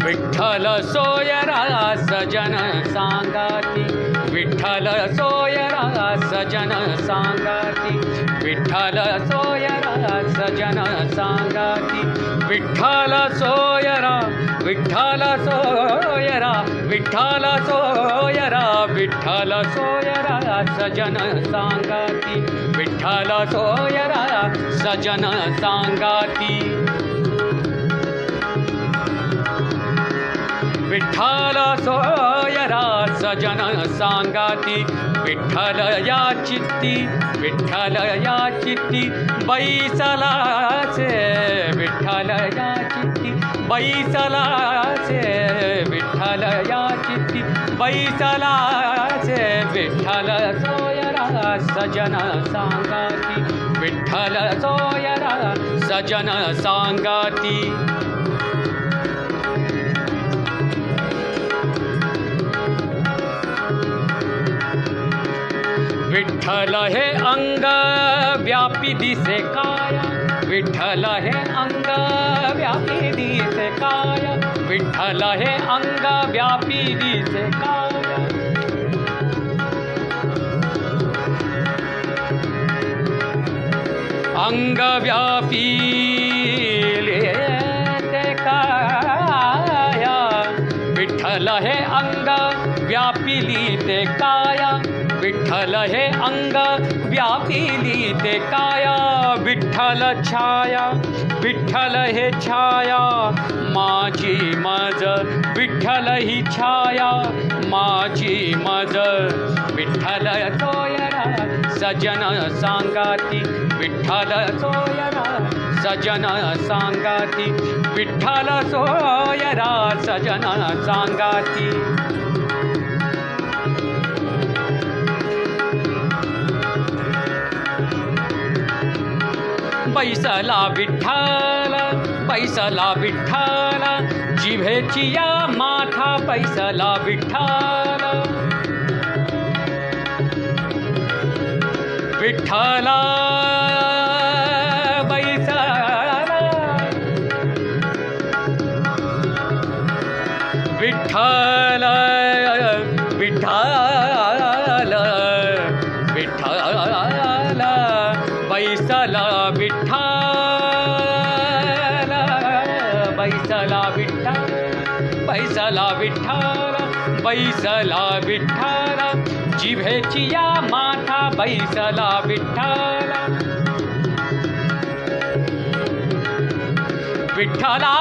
विठ्ठल सोयरा सजन सांगाती, विठ्ठल सोयरा सजन सांगाती, विठ्ठल सोयरा सजन सांगाती, विठ्ठल सोयरा, विठ्ठल सोयरा, विठ्ठल सोयरा, विठ्ठल सोयरा सजन सांगाती, विठ्ठल सोयरा सजन सांगाती, विठ्ठल सोयरा सजन सांगाती, विठ्ठल या चित्ती, विठ्ठल या चित्ती बैसलाचे, विठ्ठल या चित्ती बैसलाचे, विठ्ठल या चित्ती बैसलाचे, विठ्ठल सोयरा सजन सांगाती, विठ्ठल सोयरा सजन सांगाती, विठ्ठल हे अंग व्यापी दिसे काया, विठ्ठल हे अंग व्यापी दिसे काया, विठ्ठल हे अंग व्यापी दिसे काया, अंग व्यापी ते काया, विठ्ठल हे अंग व्यापिली ते काया, विठ्ठल हे अंग व्यापिली ते काया, विठ्ठल छाया, विठ्ठल हे छाया माझी मज, विठ्ठल ही छाया माझी मज, विठ्ठल सोयरा सजन सांगाती, विठ्ठल सोयरा सजन सांगाती, विठ्ठल सोयरा सजन सांगाती, बैसला विठ्ठल, बैसला विठ्ठल जिभेची या माथा, बैसला विठ्ठल, विठ्ठला बैसला, विठ्ठल विठ्ठल विठ्ठल बैसला विठ्ठल, बैसला विठ्ठल, बैसला विठ्ठल, बैसला विठ्ठल जिभेची या माथा, बैसला विठ्ठल, विठ्ठला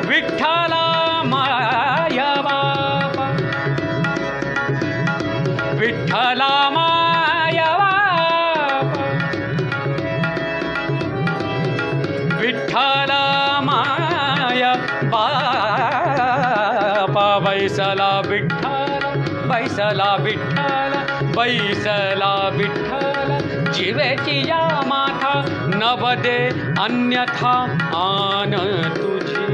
विठ्ठला माया बापा, विठ्ठला माया बापा, विठ्ठला माया बापा, बैसला विठ्ठल, बैसला विठ्ठल, बैसला विठ्ठल जिवेची या माथा, नवदे अन्यथा आन तुझी,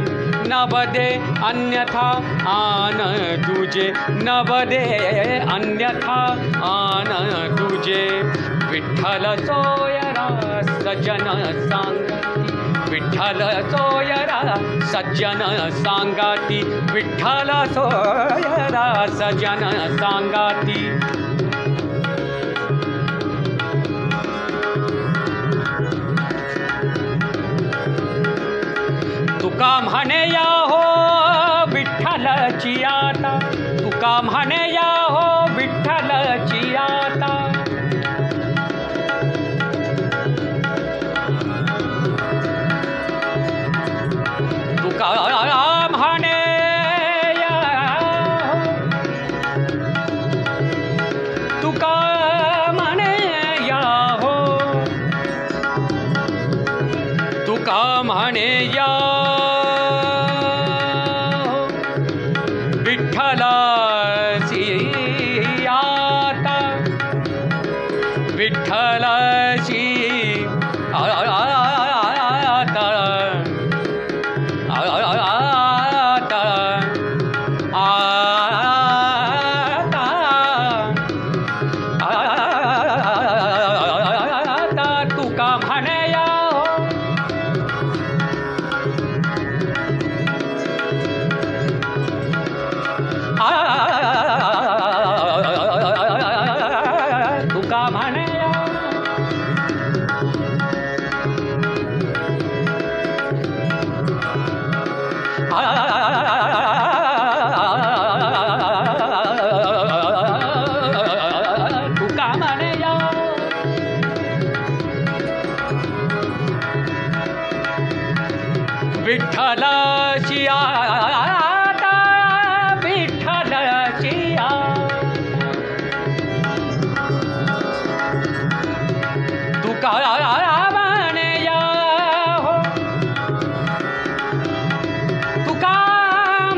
नवदे अन्यथा आन तुझे, नवदे अन्यथा आन तुझे, विठ्ठल सोयरा सजन सांगाती, विठ्ठल सोयरा सज्जन सांगाती, विठ्ठल सोयरा सजन सांगाती, तुका म्हणे या हो विठ्ठलची आता, तुका म्हणे या हो विठ्ठलची आता, तुका म्हणे या हो, तुका म्हणे या हो, तुका म्हणे या विठ्ठलाची आता, विठ्ठलाची आता, आता म्हणया तुका म्हणया विठ्ठलाची आता विठ्ठलाची तुका म्हणया हो तुका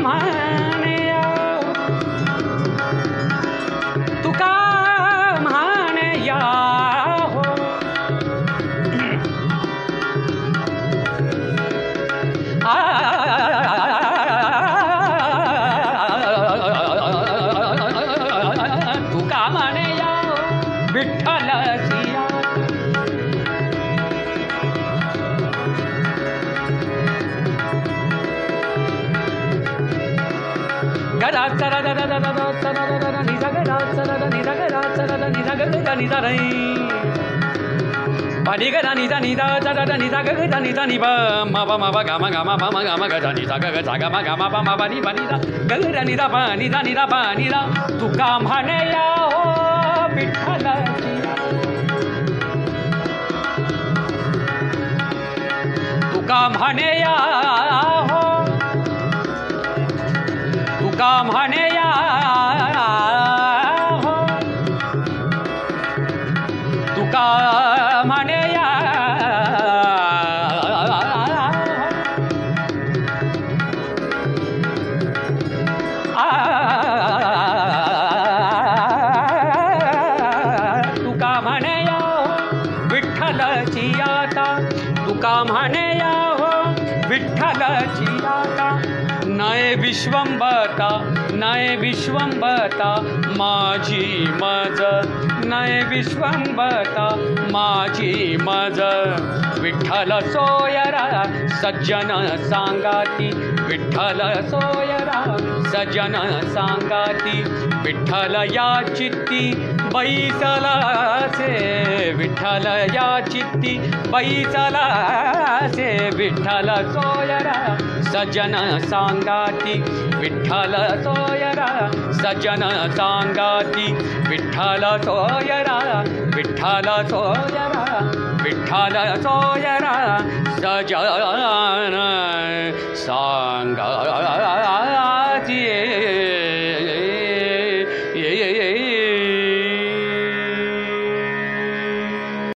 म्हणया तुका म्हणया हो तुका म्हणया विठ्ठलाची गरा चरा दा दा दा दा चरा दा दा निजा गरा चरा दा निजा गरा चरा दा निजा गरा निजा रे पानी गरा निजा निजा चरा दा निजा गरा निजा निबा मा बा गा मा गा मा गरा निजा गा गा मा गा मा बा नि बा निजा गरा निजा बा निजा तुका म्हणया हो विठ्ठलाची तुका म्हणया हो तुका म्हणया हो तुका म्हणया तुका म्हणया विठ्ठलाची आता तुका म्हणया हो विठ्ठलाची आता नये विश्वंबता माझी मज नये विश्वंबता माझी मज विठ्ठल सोयरा सज्जन सांगाती विठ्ठल सोयरा सज्जन सांगाती विठ्ठल या चित्ती बैसला से विठ्ठल या चित्ती बैसला से विठ्ठल सोयरा सज्जन सांगाती विठ्ठल सोयरा सज्जन सांगाती विठ्ठल सोयरा विठ्ठल सोयरा विठ्ठल सोयरा सज्जन सांगा